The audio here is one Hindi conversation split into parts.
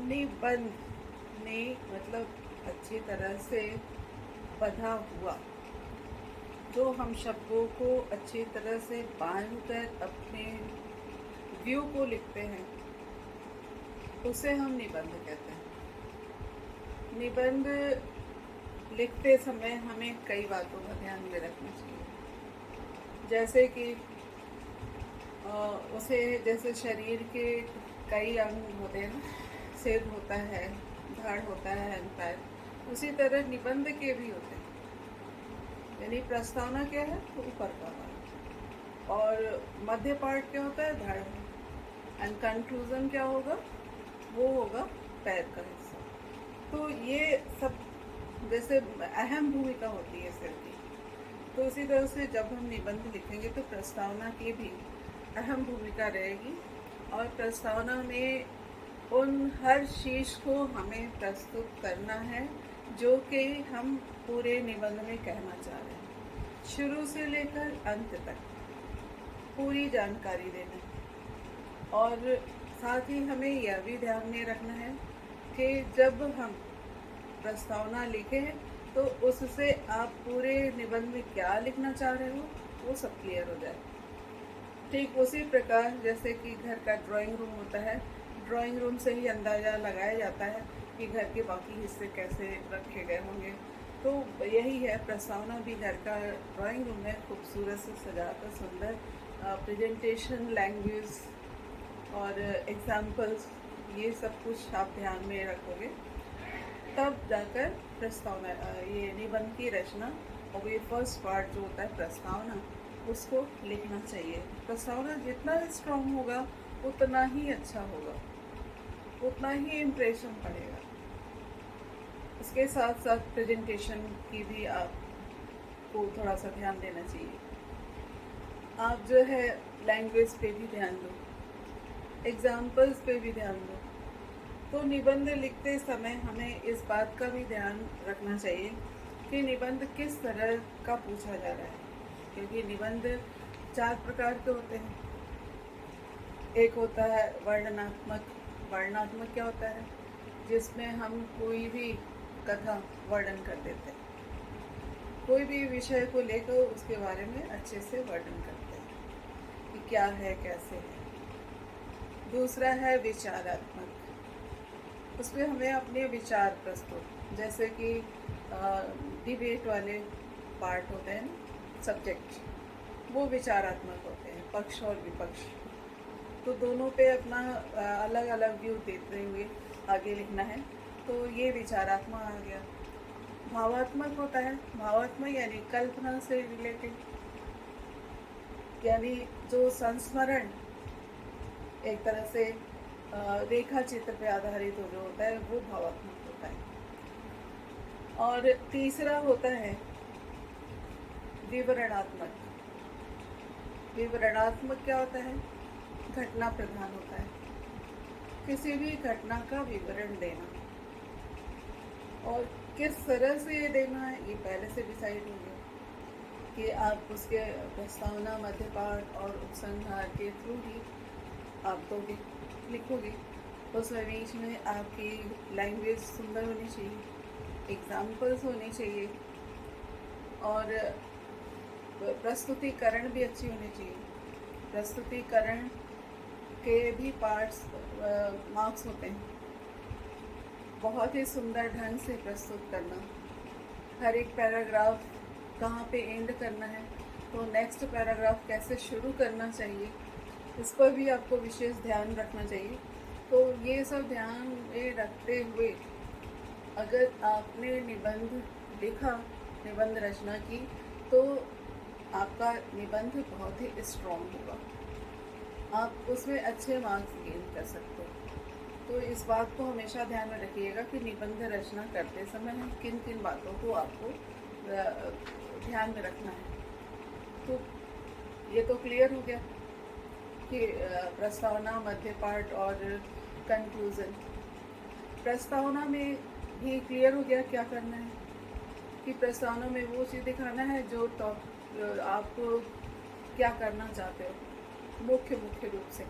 निबंध ने मतलब अच्छी तरह से बंधा हुआ, जो हम शब्दों को अच्छी तरह से बांधकर अपने व्यू को लिखते हैं, उसे हम निबंध कहते हैं। निबंध लिखते समय हमें कई बातों का ध्यान में रखना चाहिए, जैसे कि उसे जैसे शरीर के कई अंग होते हैं, सिर होता है, धड़ होता है, हैंड पैर, उसी तरह निबंध के भी होते हैं। यानी प्रस्तावना क्या है, तो ऊपर का पार्ट, और मध्य पार्ट क्या होता है, धड़ है, एंड कंक्लूजन क्या होगा, वो होगा पैर का हिस्सा। तो ये सब जैसे अहम भूमिका होती है सिर की, तो इसी तरह से जब हम निबंध लिखेंगे तो प्रस्तावना की भी अहम भूमिका रहेगी, और प्रस्तावना में उन हर चीज़ को हमें प्रस्तुत करना है जो कि हम पूरे निबंध में कहना चाह रहे हैं, शुरू से लेकर अंत तक पूरी जानकारी देना है। और साथ ही हमें यह भी ध्यान में रखना है कि जब हम प्रस्तावना लिखें तो उससे आप पूरे निबंध में क्या लिखना चाह रहे हो वो सब क्लियर हो जाए। ठीक उसी प्रकार जैसे कि घर का ड्राइंग रूम होता है, ड्राइंग रूम से ही अंदाज़ा लगाया जाता है कि घर के बाकी हिस्से कैसे रखे गए होंगे। तो यही है, प्रस्तावना भी घर का ड्राइंग रूम है, खूबसूरत से सजाकर सुंदर प्रेजेंटेशन, लैंग्वेज और एग्जाम्पल्स, ये सब कुछ आप ध्यान में रखोगे, तब जाकर प्रस्तावना ये निबंध की रचना और ये फर्स्ट पार्ट जो होता है प्रस्तावना, उसको लिखना चाहिए। प्रस्तावना जितना स्ट्रॉन्ग होगा उतना ही अच्छा होगा, उतना ही इम्प्रेशन पड़ेगा। इसके साथ साथ प्रेजेंटेशन की भी आपको थोड़ा सा ध्यान देना चाहिए। आप जो है लैंग्वेज पे भी ध्यान दो, एग्जाम्पल्स पे भी ध्यान दो। तो निबंध लिखते समय हमें इस बात का भी ध्यान रखना चाहिए कि निबंध किस तरह का पूछा जा रहा है, क्योंकि निबंध 4 प्रकार के होते हैं। एक होता है वर्णनात्मक। वर्णनात्मक क्या होता है, जिसमें हम कोई भी कथा वर्णन कर देते हैं, कोई भी विषय को लेकर उसके बारे में अच्छे से वर्णन करते हैं कि क्या है, कैसे है। दूसरा है विचारात्मक। उसमें हमें अपने विचार प्रस्तुत, जैसे कि डिबेट वाले पार्ट होते हैं, सब्जेक्ट, वो विचारात्मक होते हैं, पक्ष और विपक्ष। तो दोनों पे अपना अलग अलग व्यू देते हुए आगे लिखना है, तो ये विचारात्मक आ गया। भावात्मक होता है। भावात्मक यानी कल्पना से रिलेटेड, यानी जो संस्मरण एक तरह से रेखा चित्र पे आधारित जो होता है वो भावात्मक होता है। और तीसरा होता है विवरणात्मक। विवरणात्मक क्या होता है, घटना प्रधान होता है, किसी भी घटना का विवरण देना, और किस तरह से ये देना है ये पहले से डिसाइड हो गया कि आप उसके प्रस्तावना, मध्य पाठ और उपसंहार के थ्रू ही आप तो लिखोगे। उसमें बीच में आपकी लैंग्वेज सुंदर होनी चाहिए, एग्जाम्पल्स होनी चाहिए, और प्रस्तुतिकरण भी अच्छी होनी चाहिए। प्रस्तुतिकरण के भी पार्ट्स मार्क्स होते हैं। बहुत ही सुंदर ढंग से प्रस्तुत करना, हर एक पैराग्राफ कहाँ पे एंड करना है, तो नेक्स्ट पैराग्राफ कैसे शुरू करना चाहिए, इस पर भी आपको विशेष ध्यान रखना चाहिए। तो ये सब ध्यान में रखते हुए अगर आपने निबंध लिखा, निबंध रचना की, तो आपका निबंध बहुत ही स्ट्रॉन्ग होगा, आप उसमें अच्छे मार्क्स गेन कर सकते हो। तो इस बात को हमेशा ध्यान में रखिएगा कि निबंध रचना करते समय किन किन बातों को आपको ध्यान में रखना है। तो ये तो क्लियर हो गया कि प्रस्तावना, मध्य पाठ और कंक्लूज़न। प्रस्तावना में भी क्लियर हो गया क्या करना है, कि प्रस्तावना में वो चीज़ दिखाना है जो आप क्या करना चाहते हो, मुख्य रूप से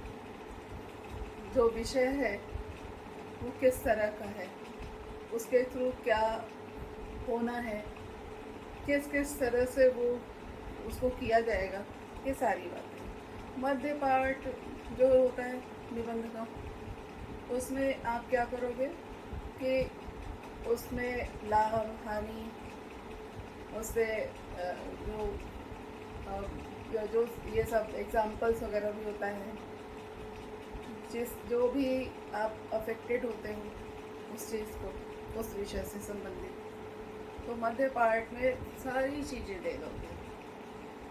जो विषय है वो किस तरह का है, उसके थ्रू क्या होना है, किस किस तरह से वो उसको किया जाएगा, ये सारी बातें। मध्य पार्ट जो होता है निबंध का, उसमें आप क्या करोगे कि उसमें लाभ हानि, उससे जो जो ये सब एग्जाम्पल्स वगैरह भी होता है, जो भी आप अफेक्टेड होते हो उस चीज़ को, उस विषय से संबंधित, तो मध्य पार्ट में सारी चीज़ें दे दोगे।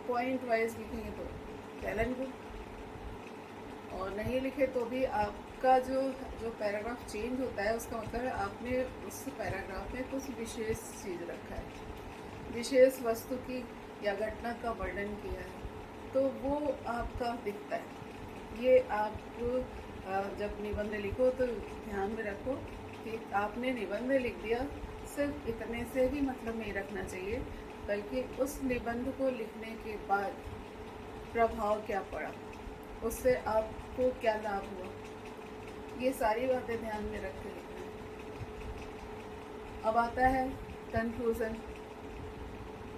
पॉइंट वाइज लिखेंगे तो चैलेंज बुक, और नहीं लिखे तो भी आपका जो पैराग्राफ चेंज होता है उसका मतलब है आपने उस पैराग्राफ में कुछ विशेष चीज़ रखा है, विशेष वस्तु की या घटना का वर्णन किया है, तो वो आपका दिखता है। ये आप जब निबंध लिखो तो ध्यान में रखो कि आपने निबंध लिख दिया, सिर्फ इतने से भी मतलब नहीं रखना चाहिए, बल्कि उस निबंध को लिखने के बाद प्रभाव क्या पड़ा, उससे आपको क्या लाभ हुआ, ये सारी बातें ध्यान में रख के लिखना है। अब आता है कंक्लूज़न।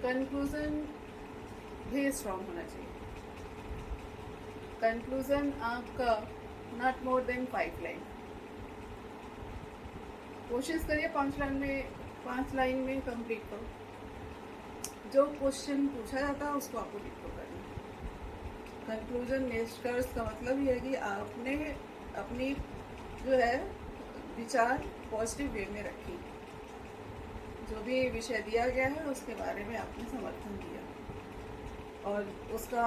कंक्लूज़न भी स्ट्रॉन्ग होना चाहिए। कंक्लूज़न आपका नॉट मोर देन 5 लाइन। कोशिश करिए 5 लाइन में कंप्लीट करो। जो क्वेश्चन पूछा जाता है उसको आपको लिख कर करना। कंक्लूजन निष्कर्ष का मतलब ये है कि आपने अपनी जो है विचार पॉजिटिव वे में रखी, जो भी विषय दिया गया है उसके बारे में आपने समर्थन दिया, और उसका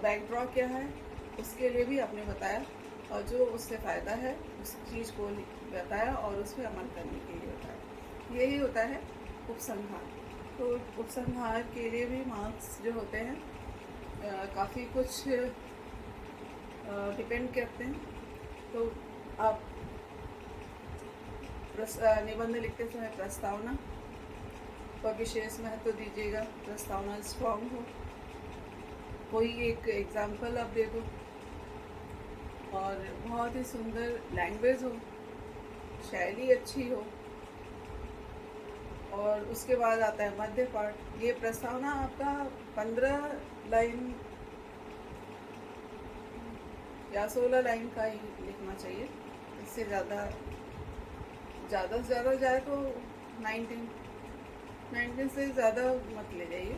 बैकड्रॉप क्या है उसके लिए भी आपने बताया, और जो उससे फ़ायदा है उस चीज़ को बताया और उस पर अमल करने के लिए बताया। यही होता है उपसंहार। तो उपसंहार के लिए भी मार्क्स जो होते हैं काफ़ी कुछ डिपेंड करते हैं। तो आप निबंध लिखते समय प्रस्तावना पर विशेष महत्व दीजिएगा। प्रस्तावना स्ट्रॉन्ग हो, कोई एक एग्जाम्पल आप दे दो, और बहुत ही सुंदर लैंग्वेज हो, शैली अच्छी हो। और उसके बाद आता है मध्य पाठ। ये प्रस्तावना आपका 15 लाइन या 16 लाइन का ही लिखना चाहिए। इससे ज़्यादा से ज़्यादा जाए तो 19 से ज़्यादा मत ले जाइए,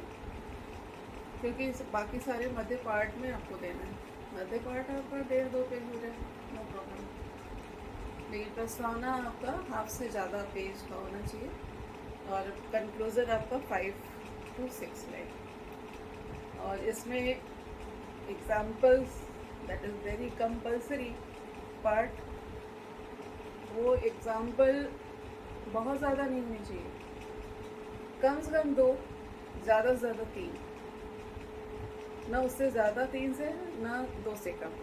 क्योंकि बाकी सारे मध्य पार्ट में आपको देना है। मध्य पार्ट आपका 1.5-2 पेज हो जाए, नो प्रॉब्लम, लेकिन प्रस्तावना आपका हाफ से ज़्यादा पेज का होना चाहिए, और कंक्लूज़न आपका 5 to 6 लाइन। और इसमें examples, that is very compulsory part. वो एग्जाम्पल बहुत ज़्यादा नहीं होनी चाहिए, कम से कम 2, ज़्यादा से ज़्यादा 3, ना उससे ज़्यादा 3 से, ना 2 से कम।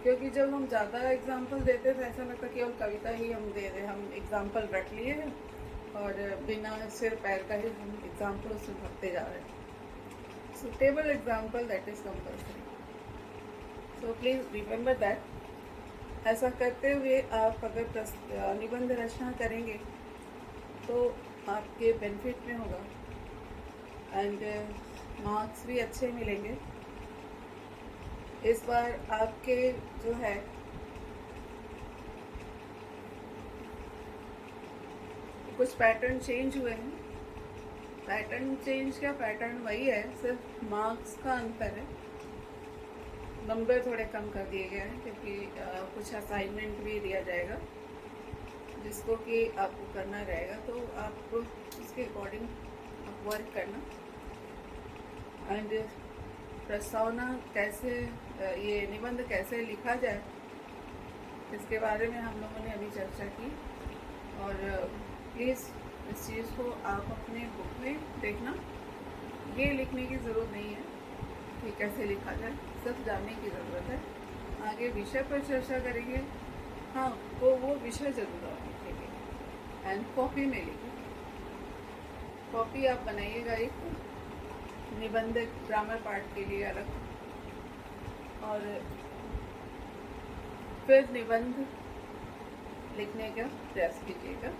क्योंकि जब हम ज़्यादा एग्जाम्पल देते हैं तो ऐसा लगता है केवल कविता ही हम दे रहे हैं, हम एग्जाम्पल रख लिए हैं और बिना सिर पैर का ही हम एग्जाम्पल उसमें भरते जा रहे हैं। Suitable example, that is compulsory, so please remember that. ऐसा करते हुए आप अगर निबंध रचना करेंगे तो आपके बेनिफिट में होगा, एंड मार्क्स भी अच्छे मिलेंगे। इस बार आपके जो है कुछ पैटर्न चेंज हुए हैं। पैटर्न चेंज क्या, पैटर्न वही है, सिर्फ मार्क्स का अंतर है। नंबर थोड़े कम कर दिए गए हैं, क्योंकि कुछ असाइनमेंट भी दिया जाएगा जिसको कि आपको करना रहेगा, तो आप उसके अकॉर्डिंग आप वर्क करना। एंड प्रस्तावना कैसे, ये निबंध कैसे लिखा जाए, इसके बारे में हम लोगों ने अभी चर्चा की। और प्लीज़ इस चीज़ को आप अपने बुक में देखना। ये लिखने की ज़रूरत नहीं है कि कैसे लिखा जाए, सिर्फ जानने की ज़रूरत है। आगे विषय पर चर्चा करेंगे, हाँ, तो वो विषय ज़रूर आप लिखेंगे एंड कॉपी में लिखेंगे। कॉपी आप बनाइएगा एक निबंध ग्रामर पार्ट के लिए अलग, और फिर निबंध लिखने का प्रयास कीजिएगा।